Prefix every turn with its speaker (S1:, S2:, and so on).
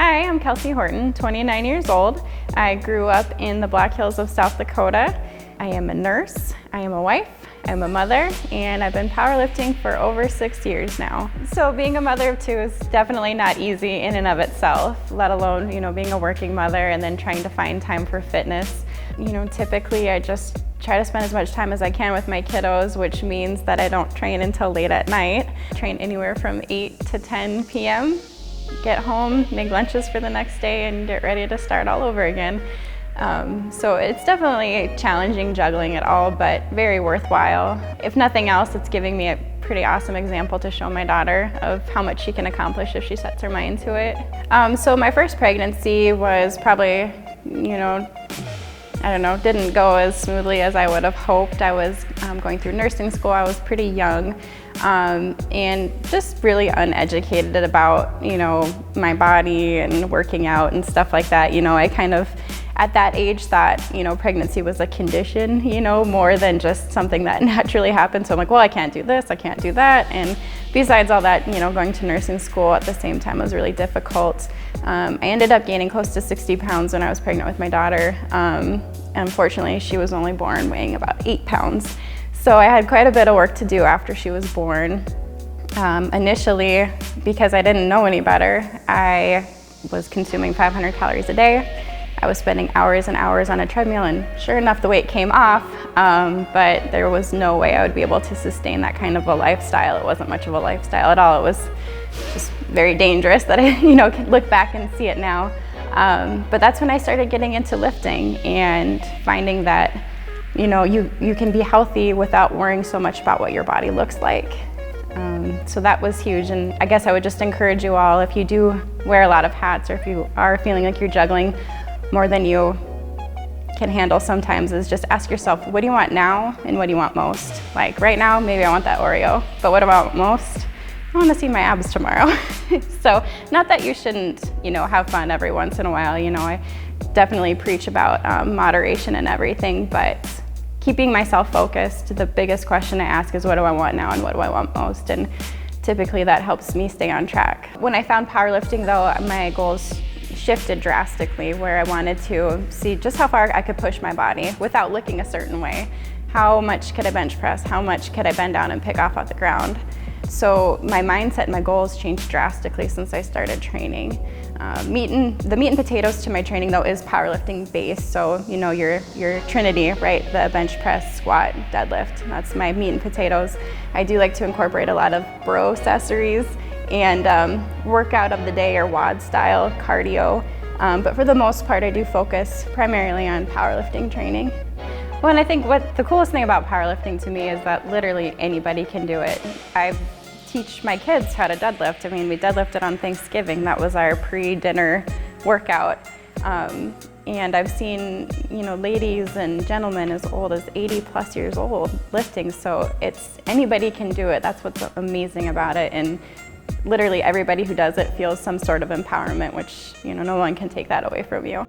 S1: Hi, I'm Kelsey Horton, 29 years old. I grew up in the Black Hills of South Dakota. I am a nurse, I am a wife, I'm a mother, and I've been powerlifting for over 6 years now. So being a mother of two is definitely not easy in and of itself, let alone, being a working mother and then trying to find time for fitness. Typically I just try to spend as much time as I can with my kiddos, which means that I don't train until late at night. I train anywhere from 8 to 10 p.m. Get home, make lunches for the next day, and get ready to start all over again. So it's definitely challenging juggling it all, but very worthwhile. If nothing else, it's giving me a pretty awesome example to show my daughter of how much she can accomplish if she sets her mind to it. So my first pregnancy was probably, didn't go as smoothly as I would have hoped. I was going through nursing school. I was pretty young and just really uneducated about, my body and working out and stuff like that. I kind of, at that age, thought, pregnancy was a condition, more than just something that naturally happened. So I'm like, well, I can't do this, I can't do that. And besides all that, going to nursing school at the same time was really difficult. I ended up gaining close to 60 pounds when I was pregnant with my daughter. Unfortunately, she was only born weighing about 8 pounds. So I had quite a bit of work to do after she was born. Initially, because I didn't know any better, I was consuming 500 calories a day. I was spending hours and hours on a treadmill, and sure enough, the weight came off, but there was no way I would be able to sustain that kind of a lifestyle. It wasn't much of a lifestyle at all. It was just very dangerous that I, could look back and see it now. But that's when I started getting into lifting and finding that, you can be healthy without worrying so much about what your body looks like. So that was huge, and I guess I would just encourage you all, if you do wear a lot of hats or if you are feeling like you're juggling more than you can handle sometimes, is just ask yourself, what do you want now and what do you want most? Like right now, maybe I want that Oreo, but what about most? I want to see my abs tomorrow. So not that you shouldn't, have fun every once in a while. I definitely preach about moderation and everything, but keeping myself focused, the biggest question I ask is, what do I want now and what do I want most? And typically that helps me stay on track. When I found powerlifting though, my goals shifted drastically, where I wanted to see just how far I could push my body without looking a certain way. How much could I bench press? How much could I bend down and pick off the ground? So my mindset and my goals changed drastically since I started training. The meat and potatoes to my training though is powerlifting based. So your trinity, right? The bench press, squat, deadlift. That's my meat and potatoes. I do like to incorporate a lot of bro accessories and workout of the day or WOD style cardio. But for the most part, I do focus primarily on powerlifting training. Well, and I think what the coolest thing about powerlifting to me is that literally anybody can do it. I teach my kids how to deadlift. We deadlifted on Thanksgiving. That was our pre-dinner workout. And I've seen, ladies and gentlemen as old as 80 plus years old lifting. So anybody can do it. That's what's amazing about it. And literally everybody who does it feels some sort of empowerment, which, no one can take that away from you.